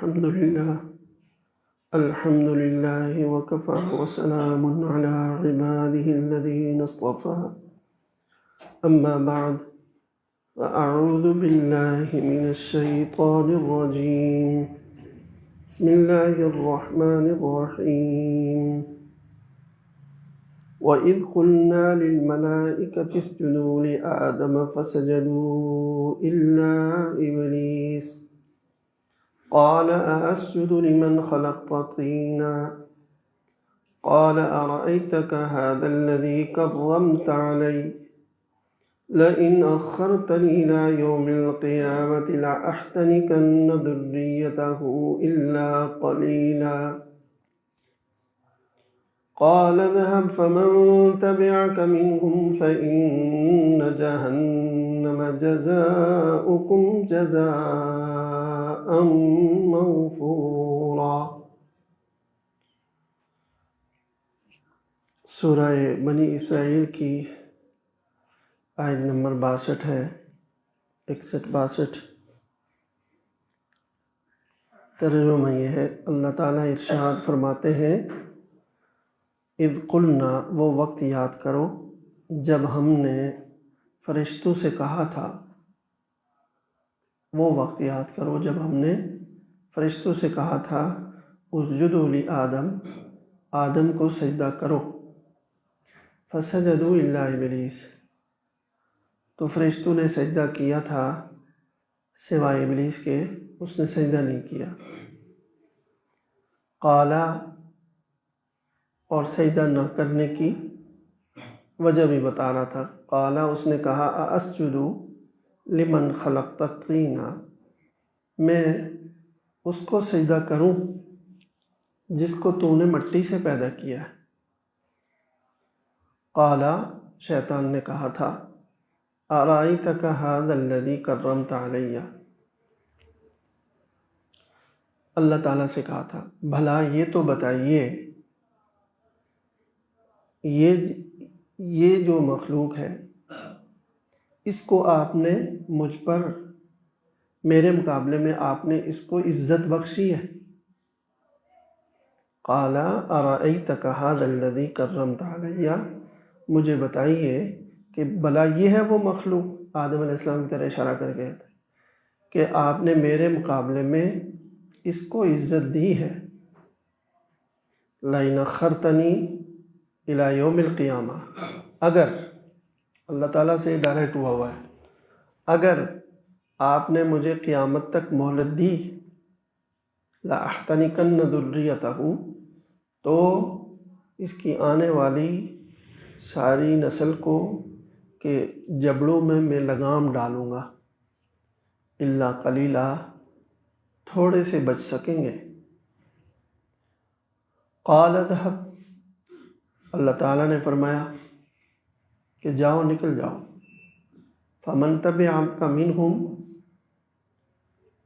الحمد لله وكفى وسلام على عباده الذين اصطفى أما بعد فأعوذ بالله من الشيطان الرجيم بسم الله الرحمن الرحيم وَإِذْ قُلْنَا لِلْمَلَائِكَةِ اسْجُدُوا لِآدَمَ فَسَجَدُوا إِلَّا إِبْلِيسَ قَالَ أَأَسْجُدُ لِمَنْ خَلَقْتَ طِينًا قَالَ أَرَأَيْتَكَ هَذَا الَّذِي كَرَّمْتَ عَلَيَّ لَئِنْ أَخَّرْتَنِي إِلَى يَوْمِ الْقِيَامَةِ لَأَحْتَنِكَنَّ ذُرِّيَّتَهُ إِلَّا قَلِيلًا قال اذهب فمن تبعك منهم فإن جهنم جزاؤكم جزاء موفورا۔ سورہ بنی اسرائیل کی آیت نمبر 62 ہے، 61-62۔ ترجمہ یہ ہے، اللہ تعالیٰ ارشاد فرماتے ہیں، اذ قلنا، وہ وقت یاد کرو جب ہم نے فرشتوں سے کہا تھا، وہ وقت یاد کرو جب ہم نے فرشتوں سے کہا تھا اسجدوا لآدم، آدم کو سجدہ کرو، فسجدوا الا ابلیس، تو فرشتوں نے سجدہ کیا تھا سوائے ابلیس کے، اس نے سجدہ نہیں کیا۔ قالا، اور سجدہ نہ کرنے کی وجہ بھی بتا رہا تھا۔ قالا، اس نے کہا اسجد لمن خلقت طینا، میں اس کو سجدہ کروں جس کو تو نے مٹی سے پیدا کیا ہے۔ قالا، شیطان نے کہا تھا، ارائیتک ھذا الذی کرمت علی، اللہ تعالیٰ سے کہا تھا بھلا یہ تو بتائیے، یہ جو مخلوق ہے اس کو آپ نے مجھ پر، میرے مقابلے میں آپ نے اس کو عزت بخشی ہے۔ قال ارأیتک ھذا الذی کرمت علی، مجھے بتائیے کہ بھلا یہ ہے وہ مخلوق، آدم علیہ السلام کی طرح اشارہ کر کے کہ آپ نے میرے مقابلے میں اس کو عزت دی ہے۔ لئن اخرتنی الی یوم القیامہ، اگر، اللہ تعالیٰ سے ڈائریکٹ ہوا ہے، اگر آپ نے مجھے قیامت تک مہلت دی، لَأَحْتَنِكَنَّ ذُرِّيَّتَهُ، تو اس کی آنے والی ساری نسل کو کہ جبڑوں میں لگام ڈالوں گا، الا قلیلا، تھوڑے سے بچ سکیں گے۔ قال اذهب، اللہ تعالیٰ نے فرمایا کہ جاؤ، نکل جاؤ۔ فمن تبعک منہم،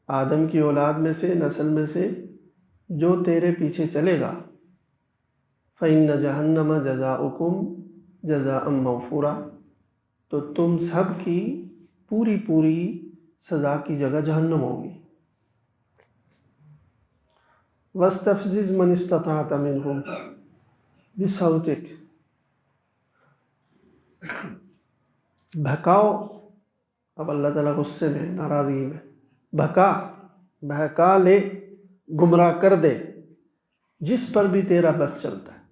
آدم کی اولاد میں سے، نسل میں سے جو تیرے پیچھے چلے گا، فإن جہنم جزاؤکم جزاء موفورا، تو تم سب کی پوری سزا کی جگہ جہنم ہوگی۔ واستفزز من استطعت منہم بصوتک، بہکاؤ، اب اللہ تعالیٰ غصے میں، ناراضگی میں، بہکا لے، گمراہ کر دے جس پر بھی تیرا بس چلتا ہے،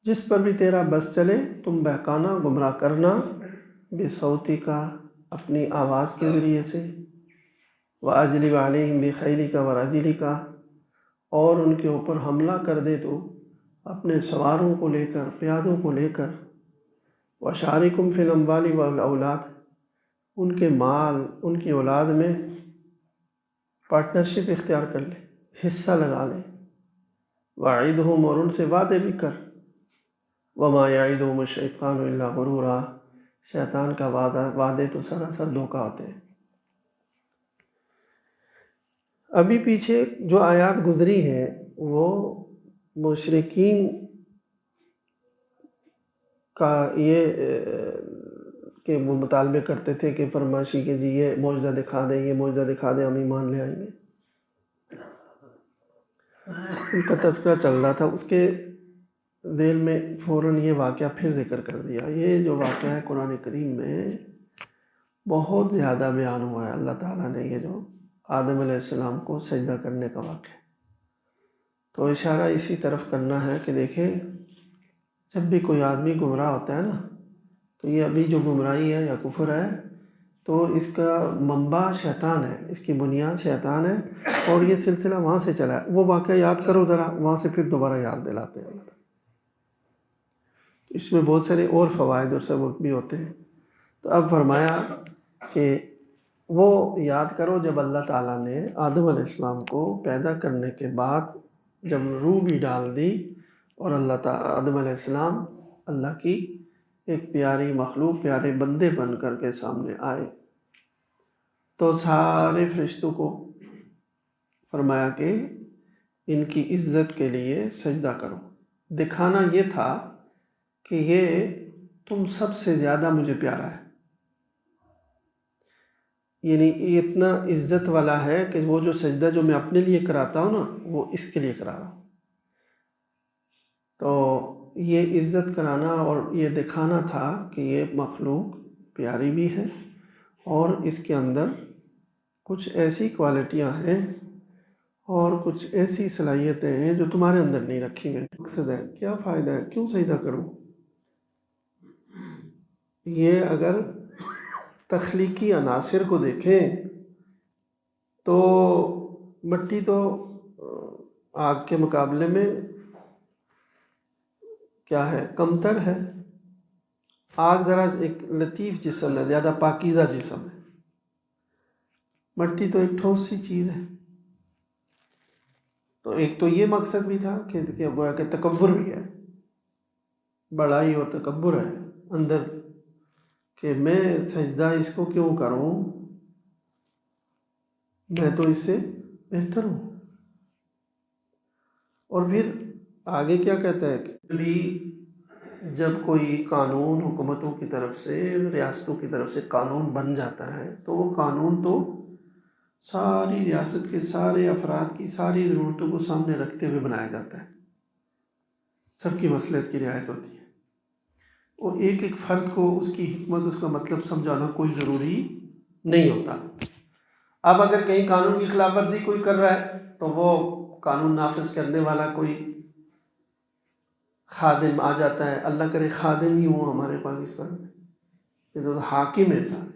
جس پر بھی تیرا بس چلے تم بہکانا، گمراہ کرنا، بصوتک، اپنی آواز کے ذریعے سے، وَأَجْلِبْ عَلَيْهِمْ بِخَيْلِكَ وَرَجِلِكَ، اور ان کے اوپر حملہ کر دے تو اپنے سواروں کو لے کر، پیادوں کو لے کر، وَشَارِكُمْ فِي الْأَمْوَالِ وَالْأَوْلَادِ، ان کے مال، ان کی اولاد میں پارٹنرشپ اختیار کر لے، حصہ لگا لے، وَعِدْهُمْ، اور ان سے وعدے بھی کر، وَمَا يَعِدُهُمُ الشَّيْطَانُ إِلَّا غُرُورًا، شیطان کا وعدے تو سراسر دھوکہ ہوتے ہیں۔ ابھی پیچھے جو آیات گزری ہیں وہ مشرکین کا یہ کہ وہ مطالبے کرتے تھے کہ فرمائشی کہ جی یہ معجزہ دکھا دیں، یہ معجزہ دکھا دیں، ہم ایمان لے آئیں گے. ان کا تذکرہ چل رہا تھا، اس کے ذیل میں فوراً یہ واقعہ پھر ذکر کر دیا. یہ جو واقعہ ہے قرآن کریم میں بہت زیادہ بیان ہوا ہے. اللہ تعالیٰ نے یہ جو آدم علیہ السلام کو سجدہ کرنے کا واقعہ، تو اشارہ اسی طرف کرنا ہے کہ دیکھیں جب بھی کوئی آدمی گمراہ ہوتا ہے نا، تو یہ ابھی جو گمراہی ہے یا کفر ہے تو اس کا منبع شیطان ہے، اس کی بنیاد شیطان ہے، اور یہ سلسلہ وہاں سے چلا ہے. وہ واقعہ یاد کرو ذرا، وہاں سے پھر دوبارہ یاد دلاتے ہیں. اس میں بہت سارے اور فوائد اور سبق بھی ہوتے ہیں. تو اب فرمایا کہ وہ یاد کرو جب اللہ تعالیٰ نے آدم علیہ السلام کو پیدا کرنے کے بعد جب روح بھی ڈال دی اور اللہ تعالیٰ آدم علیہ السلام اللہ کی ایک پیاری مخلوق، پیارے بندے بن کر کے سامنے آئے، تو سارے فرشتوں کو فرمایا کہ ان کی عزت کے لیے سجدہ کرو. دکھانا یہ تھا کہ یہ تم سب سے زیادہ مجھے پیارا ہے، یعنی یہ اتنا عزت والا ہے کہ وہ جو سجدہ جو میں اپنے لیے کراتا ہوں نا، وہ اس کے لیے کرا رہا ہوں. تو یہ عزت کرانا اور یہ دکھانا تھا کہ یہ مخلوق پیاری بھی ہے اور اس کے اندر کچھ ایسی کوالٹیاں ہیں اور کچھ ایسی صلاحیتیں ہیں جو تمہارے اندر نہیں رکھی ہوئی. مقصد ہے کیا فائدہ ہے، کیوں سجدہ کروں؟ یہ اگر تخلیقی عناصر کو دیکھیں تو مٹی تو آگ کے مقابلے میں کیا ہے، کمتر ہے. آگ ذرا ایک لطیف جسم ہے، زیادہ پاکیزہ جسم ہے. مٹی تو ایک ٹھوس سی چیز ہے. تو ایک تو یہ مقصد بھی تھا کہ گویا کہ تکبر بھی ہے، بڑائی اور تکبر ہے اندر کہ میں سجدہ اس کو کیوں کروں، میں تو اس سے بہتر ہوں. اور پھر آگے کیا کہتا ہے کہ بھی جب کوئی قانون حکومتوں کی طرف سے، ریاستوں کی طرف سے قانون بن جاتا ہے تو وہ قانون تو ساری ریاست کے سارے افراد کی ساری ضرورتوں کو سامنے رکھتے ہوئے بنایا جاتا ہے، سب کی مصلحت کی رعایت ہوتی ہے. اور ایک ایک فرد کو اس کی حکمت، اس کا مطلب سمجھانا کوئی ضروری نہیں ہوتا. اب اگر کہیں قانون کی خلاف ورزی کوئی کر رہا ہے تو وہ قانون نافذ کرنے والا کوئی خادم آ جاتا ہے. اللہ کرے خادم ہی ہوں ہمارے پاکستان میں، یہ تو حاکم ہے صاحب.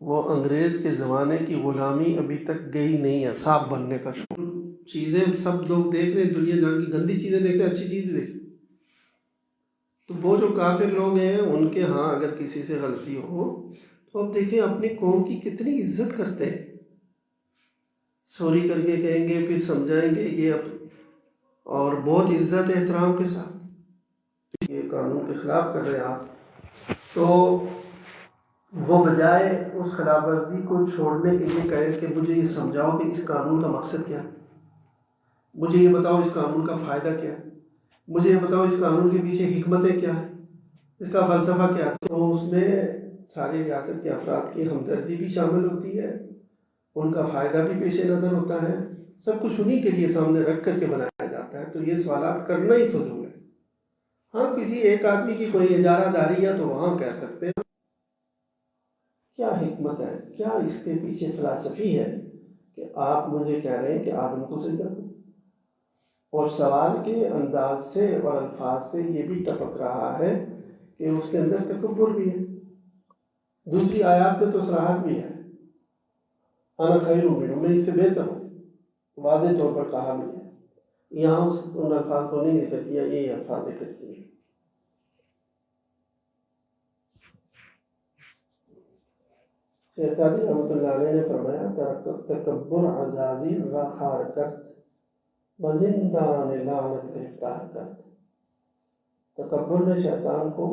وہ انگریز کے زمانے کی غلامی ابھی تک گئی نہیں ہے، صاحب بننے کا شوق. چیزیں سب لوگ دیکھ رہے ہیں، دنیا جان کی گندی چیزیں دیکھ رہے ہیں، اچھی چیزیں دیکھ رہے ہیں. تو وہ جو کافر لوگ ہیں ان کے ہاں اگر کسی سے غلطی ہو تو اب دیکھیں اپنی قوم کی کتنی عزت کرتے ہیں، سوری کر کے کہیں گے، پھر سمجھائیں گے یہ اور بہت عزت احترام کے ساتھ. یہ قانون کے خلاف کر رہے ہیں آپ، تو وہ بجائے اس خلاف ورزی کو چھوڑنے کے لیے کہے کہ مجھے یہ سمجھاؤ کہ اس قانون کا مقصد کیا ہے، مجھے یہ بتاؤ اس قانون کا فائدہ کیا ہے، مجھے یہ بتاؤ اس قانون کے پیچھے حکمتیں کیا ہیں، اس کا فلسفہ کیا ہے. تو اس میں ساری ریاست کے افراد کی ہمدردی بھی شامل ہوتی ہے، ان کا فائدہ بھی پیش نظر ہوتا ہے، سب کچھ انہی کے لیے سامنے رکھ کر کے بنایا جاتا ہے. تو یہ سوالات کرنا ہی فضول ہے. ہاں کسی ایک آدمی کی کوئی اجارہ داری ہے تو وہاں کہہ سکتے ہیں کیا حکمت ہے، کیا اس کے پیچھے فلسفی ہے کہ آپ مجھے کہہ رہے ہیں کہ آدم کو سجدہ کرو. اور سوال کے انداز سے اور الفاظ سے یہ بھی ٹپک رہا ہے کہ اس کے اندر تکبر بھی ہے. دوسری آیات میں تو صراحت بھی ہے، انا خیر منہ، میں اس سے بہتر ہوں، واضح طور پر کہا بھی ہے. یہاں ان الفاظ کو نہیں ذکر کیا، یہی الفاظ ذکر کیے. شیخ سعدی رحمۃ اللہ علیہ نے فرمایا تکبر عزازیل را خار کرد و زندان لعنت گرفتار کرد. تکبر نے شیطان کو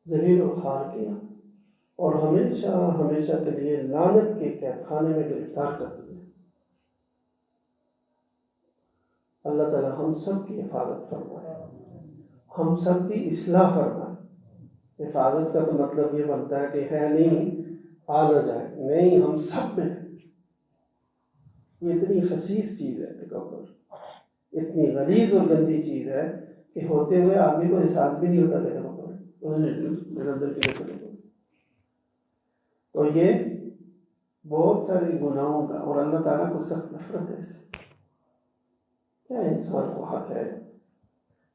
ذلیل و خوار کیا اور ہمیشہ ہمیشہ کے لیے لعنت کے قید خانے میں گرفتار کر دیا. اللہ تعالی ہم سب کی حفاظت فرمائے، ہم سب کی اصلاح فرمائے. حفاظت کا تو مطلب یہ بنتا ہے کہ ہے نہیں آ نہ جائے، نہیں ہم سب میں ہے۔ یہ اتنی خسیس چیز ہے تکبر، اتنی غلیظ اور گندی چیز ہے کہ ہوتے ہوئے آدمی کو احساس بھی نہیں ہوتا تکبر میرے اندر کی تکبر۔ تو یہ بہت سارے گناہوں کا، اور اللہ تعالیٰ کو سخت نفرت ہے اس سے۔ کیا انسان کو حق ہے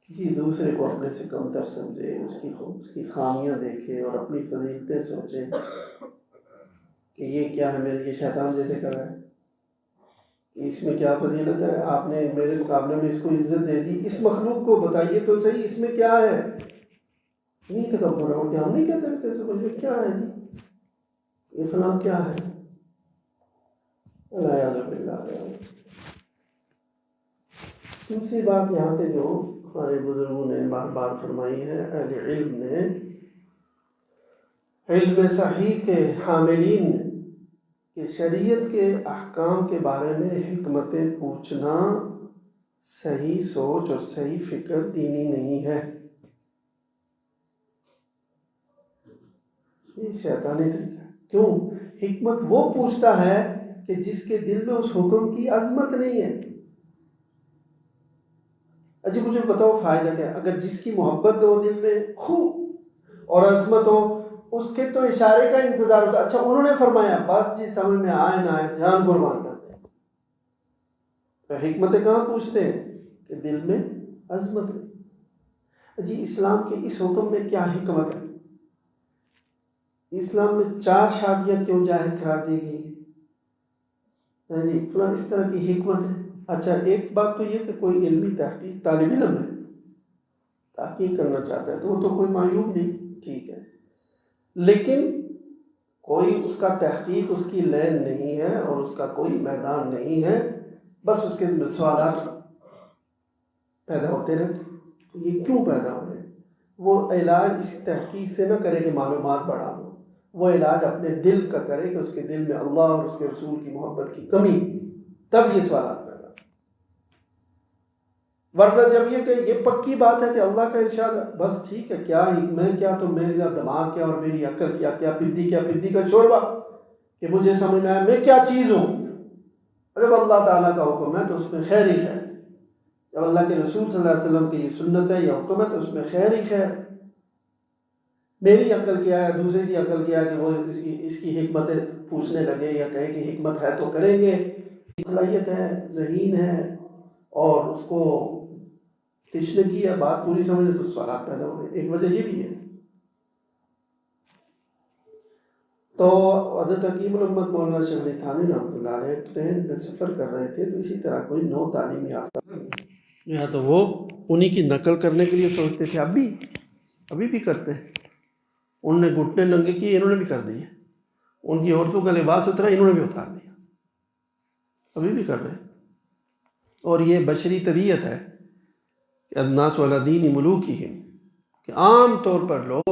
کسی دوسرے کو اپنے سے کمتر سمجھے، اس کی خامیاں دیکھے اور اپنی فضیلتیں سوچے کہ یہ کیا ہے میرے، یہ شیطان جیسے کر رہا ہے، اس میں کیا فضیلت ہے، آپ نے میرے مقابلے میں اس کو عزت دے دی، اس مخلوق کو بتائیے تو صحیح اس میں کیا ہے۔ یہ تکبر ہے، ہم نہیں کہتے کیسے بولے کیا ہے جی، یہ فلاں کیا ہے۔ دوسری بات یہاں سے جو ہمارے بزرگوں نے بار بار فرمائی ہے، اہل علم نے، علم صحیح کے حاملین نے، کہ شریعت کے احکام کے بارے میں حکمتیں پوچھنا صحیح سوچ اور صحیح فکر دینی نہیں ہے، یہ شیطانی طریقہ ہے۔ کیوں؟ حکمت وہ پوچھتا ہے کہ جس کے دل میں اس حکم کی عظمت نہیں ہے۔ اجی مجھے بتاؤ فائدہ کیا ہے؟ اگر جس کی محبت ہو دل میں خوب اور عظمت ہو، اس کے تو اشارے کا انتظار ہوتا ہے، اچھا انہوں نے فرمایا، بات جی سمجھ میں آئے نہ آئے جان قربان کرتے ہیں۔ تو حکمتیں کہاں پوچھتے ہیں کہ دل میں عظمت ہے۔ جی اسلام کے اس حکم میں کیا حکمت ہے؟ اسلام میں 4 شادیاں کیوں جائز قرار دی گئی ہیں؟ جی فلاں اس طرح کی حکمت ہے۔ اچھا ایک بات تو یہ کہ کوئی علمی تحقیق طالب علم ہے، تحقیق کرنا چاہتا ہے تو وہ تو کوئی معیوب نہیں، ٹھیک ہے، لیکن کوئی اس کا تحقیق اس کی لین نہیں ہے اور اس کا کوئی میدان نہیں ہے، بس اس کے سوالات پیدا ہوتے رہتے۔ یہ کیوں پیدا ہو رہے ہیں؟ وہ علاج اس تحقیق سے نہ کرے کہ معلومات بڑھا دو، وہ علاج اپنے دل کا کرے کہ اس کے دل میں اللہ اور اس کے رسول کی محبت کی کمی، تب یہ سوالات پیدا۔ ورنہ جب یہ کہ یہ پکی بات ہے کہ اللہ کا ارشاد ہے، بس ٹھیک ہے، کیا میں کیا تو میرا دماغ کیا اور میری عقل کیا، کیا پدی کا شوربہ کہ مجھے سمجھ میں آیا میں کیا چیز ہوں۔ جب اللہ تعالیٰ کا حکم ہے تو اس میں خیر ہی خیر، جب اللہ کے رسول صلی اللہ علیہ وسلم کی یہ سنت ہے، یہ حکم ہے، تو اس میں خیر ہی خیر۔ میری عقل کیا ہے، دوسرے کی عقل کیا ہے کہ وہ اس کی حکمتیں پوچھنے لگے یا کہے کہ حکمت ہے تو کریں گے، صلاحیت ہے، ذہین ہے اور اس کو تشنگی ہے، بات پوری سمجھے تو سوالات پیدا ہو گئے۔ ایک وجہ یہ بھی ہے۔ تو حضرت حکیم الامت مولانا شیخ علی تھانوی رحمۃ اللہ علیہ ٹرین میں سفر کر رہے تھے، تو اسی طرح کوئی 9 تعلیم یافتہ یا تو وہ انہی کی نقل کرنے کے لیے سوچتے تھے، ابھی بھی کرتے ہیں۔ انہوں نے گھٹنے ننگے کیے، انہوں نے بھی کر دیے، ان کی عورتوں کا لباس اترا، انہوں نے بھی اتار دیا، ابھی بھی کر رہے ہیں۔ اور یہ بشری طبیعت ہے کہ الناس علی دین ملوکہم، کہ عام طور پر لوگ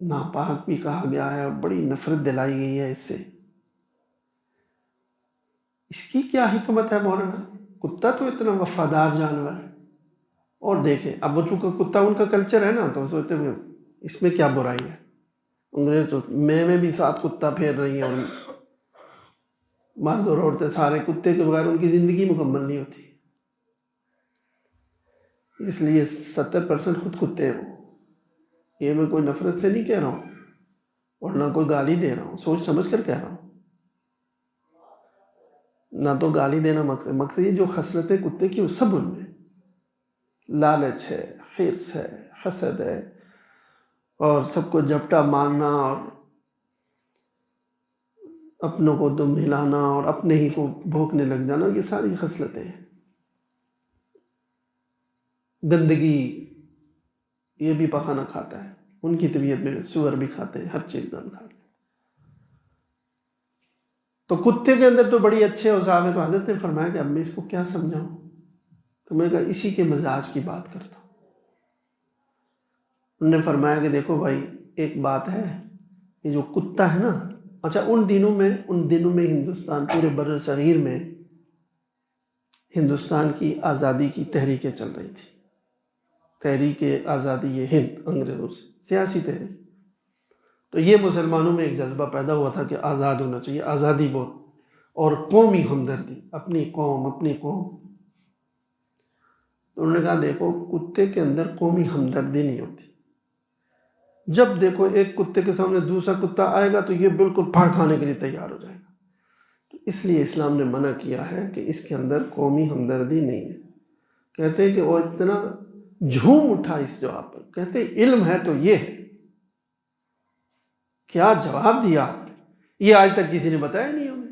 ناپاک بھی کہا گیا ہے اور بڑی نفرت دلائی گئی ہے اس سے۔ اس کی کیا حکمت ہے مولانا؟ کتا تو اتنا وفادار جانور ہے، اور دیکھیں اب وہ چونکہ کتا ان کا کلچر ہے نا، تو سوچتے ہیں اس میں کیا برائی ہے۔ انگریز تو میں بھی ساتھ کتا پھیر رہی ہیں، اور مرد اور عورتیں سارے کتے کے بغیر ان کی زندگی مکمل نہیں ہوتی، اس لیے 70% خود کتے ہیں۔ یہ میں کوئی نفرت سے نہیں کہہ رہا ہوں اور نہ کوئی گالی دے رہا ہوں، سوچ سمجھ کر کہہ رہا ہوں، نہ تو گالی دینا مقصد یہ جو خصلتیں کتے کی وہ سب ان میں لالچ ہے، حرص ہے، حسد ہے، اور سب کو جھپٹا مارنا اور اپنوں کو دم ہلانا اور اپنے ہی کو بھونکنے لگ جانا، یہ ساری خصلتیں ہیں۔ گندگی یہ بھی پخانا کھاتا ہے، ان کی طبیعت میں سور بھی کھاتے ہیں، ہر چیز گند کھاتے ہیں۔ تو کتے کے اندر تو بڑی اچھے اوصاف ہیں، تو حضرت نے فرمایا کہ اب میں اس کو کیا سمجھاؤں، تو میں کہا اسی کے مزاج کی بات کرتا ہوں۔ انہوں نے فرمایا کہ دیکھو بھائی ایک بات ہے، یہ جو کتا ہے نا، اچھا ان دنوں میں ہندوستان پورے بر صغیر میں ہندوستان کی آزادی کی تحریکیں چل رہی تھی، تحریک آزادی ہند انگریزوں سے، سیاسی تحریک. تو یہ مسلمانوں میں ایک جذبہ پیدا ہوا تھا کہ آزاد ہونا چاہیے، آزادی بہت، اور قومی ہمدردی، اپنی قوم اپنی قوم. تو انہوں نے کہا دیکھو کتے کے اندر قومی ہمدردی نہیں ہوتی. جب دیکھو ایک کتے کے سامنے دوسرا کتا آئے گا تو یہ بالکل پھاڑ کھانے کے لیے تیار ہو جائے گا. تو اس لیے اسلام نے منع کیا ہے کہ اس کے اندر قومی ہمدردی نہیں ہے. کہتے ہیں کہ وہ اتنا جھوم اٹھا اس جواب پر، کہتے ہیں علم ہے تو یہ ہے. کیا جواب دیا، یہ آج تک کسی نے بتایا نہیں ہمیں.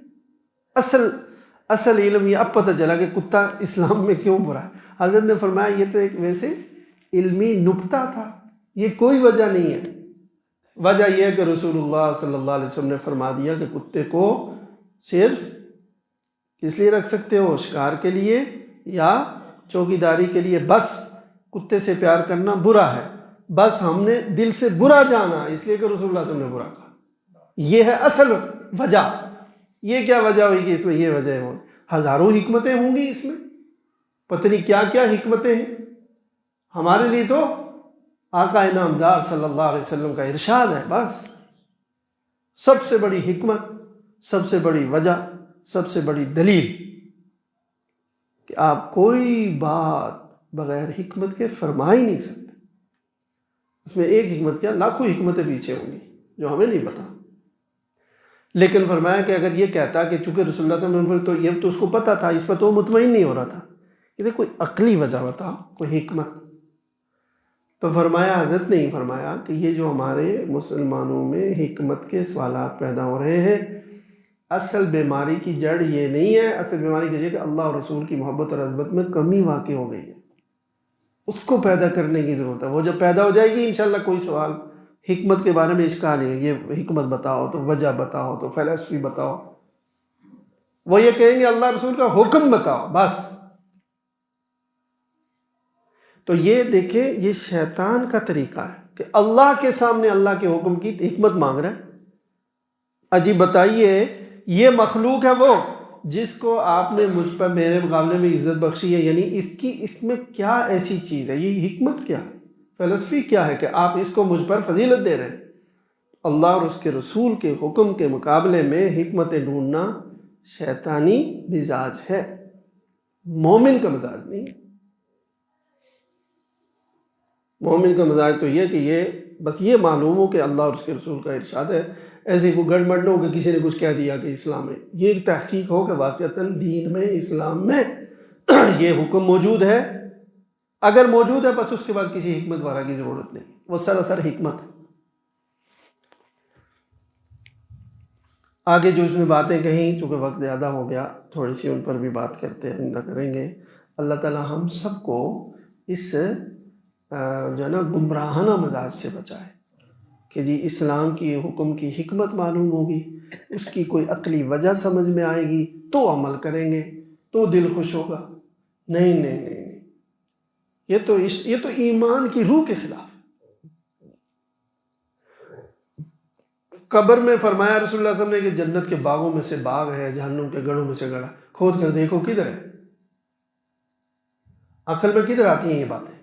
اصل علم یہ اب پتہ چلا کہ کتا اسلام میں کیوں برا ہے. حضرت نے فرمایا یہ تو ایک ویسے علمی نکتہ تھا، یہ کوئی وجہ نہیں ہے. وجہ یہ ہے کہ رسول اللہ صلی اللہ علیہ وسلم نے فرما دیا کہ کتے کو صرف کس لیے رکھ سکتے ہو، شکار کے لیے یا چوکیداری کے لیے. بس کتے سے پیار کرنا برا ہے، بس ہم نے دل سے برا جانا اس لیے کہ رسول اللہ صلی اللہ علیہ وسلم نے برا کہا. یہ ہے اصل وجہ. یہ کیا وجہ ہوئی کہ اس میں یہ وجہ ہے؟ ہزاروں حکمتیں ہوں گی اس میں، پتہ نہیں کیا کیا حکمتیں ہیں. ہمارے لیے تو آقا نامدار صلی اللہ علیہ وسلم کا ارشاد ہے بس. سب سے بڑی حکمت، سب سے بڑی وجہ، سب سے بڑی دلیل کہ آپ کوئی بات بغیر حکمت کے فرما ہی نہیں سکتے. اس میں ایک حکمت کیا، لاکھوں حکمتیں پیچھے ہوں گی جو ہمیں نہیں پتا. لیکن فرمایا کہ اگر یہ کہتا کہ چونکہ رسول اللہ صلی اللہ علیہ وسلم تو یہ تو اس کو پتا تھا، اس پر تو مطمئن نہیں ہو رہا تھا کہ کوئی عقلی وجہ بتا، کوئی حکمت. تو فرمایا، حضرت نے فرمایا کہ یہ جو ہمارے مسلمانوں میں حکمت کے سوالات پیدا ہو رہے ہیں، اصل بیماری کی جڑ یہ نہیں ہے. اصل بیماری کی جڑ کہ اللہ اور رسول کی محبت اور عظمت میں کمی واقع ہو گئی ہے. اس کو پیدا کرنے کی ضرورت ہے. وہ جب پیدا ہو جائے گی انشاءاللہ کوئی سوال حکمت کے بارے میں اشکال نہیں ہے. یہ حکمت بتاؤ تو وجہ بتاؤ تو فلسفی بتاؤ. وہ یہ کہیں گے اللہ رسول کا حکم بتاؤ بس. تو یہ دیکھیں یہ شیطان کا طریقہ ہے کہ اللہ کے سامنے اللہ کے حکم کی حکمت مانگ رہا ہے. عجیب بتائیے، یہ مخلوق ہے وہ جس کو آپ نے مجھ پر میرے مقابلے میں عزت بخشی ہے، یعنی اس میں کیا ایسی چیز ہے، یہ حکمت کیا ہے، فلسفی کیا ہے کہ آپ اس کو مجھ پر فضیلت دے رہے ہیں. اللہ اور اس کے رسول کے حکم کے مقابلے میں حکمتیں ڈھونڈنا شیطانی مزاج ہے، مومن کا مزاج نہیں. مومن کا مزاج تو یہ کہ یہ بس یہ معلوم ہو کہ اللہ اور اس کے رسول کا ارشاد ہے. ایسے کوئی گڑبڑ نہ ہو کہ کسی نے کچھ کہہ دیا کہ اسلام میں، یہ تحقیق ہو کہ واقعتاً دین میں اسلام میں یہ حکم موجود ہے. اگر موجود ہے بس اس کے بعد کسی حکمت والا کی ضرورت نہیں، وہ سراسر حکمت. آگے جو اس میں باتیں کہیں چونکہ وقت زیادہ ہو گیا تھوڑی سی ان پر بھی بات کریں گے. اللہ تعالی ہم سب کو اس جو ہے نا گمراہانہ مزاج سے بچائے کہ جی اسلام کی حکم کی حکمت معلوم ہوگی، اس کی کوئی عقلی وجہ سمجھ میں آئے گی تو عمل کریں گے تو دل خوش ہوگا. نہیں نہیں نہیں، یہ تو ایمان کی روح کے خلاف. قبر میں فرمایا رسول اللہ صلی اللہ علیہ وسلم نے کہ جنت کے باغوں میں سے باغ ہے، جہنم کے گڑھوں میں سے گڑھا. کھود کر دیکھو کدھر ہے. عقل میں کدھر آتی ہیں یہ باتیں.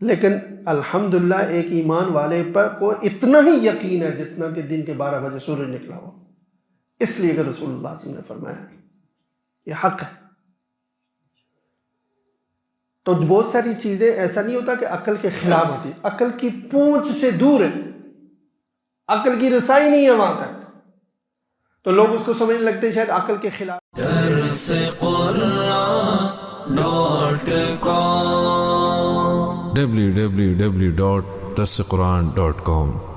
لیکن الحمدللہ ایک ایمان والے پر کو اتنا ہی یقین ہے جتنا کہ دن کے 12 بجے سورج نکلا ہو، اس لیے کہ رسول اللہ صلی اللہ علیہ وسلم نے فرمایا یہ حق ہے. تو بہت ساری چیزیں ایسا نہیں ہوتا کہ عقل کے خلاف ہوتی، عقل کی پونچھ سے دور ہے، عقل کی رسائی نہیں ہے وہاں تک. تو لوگ اس کو سمجھنے لگتے ہیں شاید عقل کے خلاف. www.darsequran.com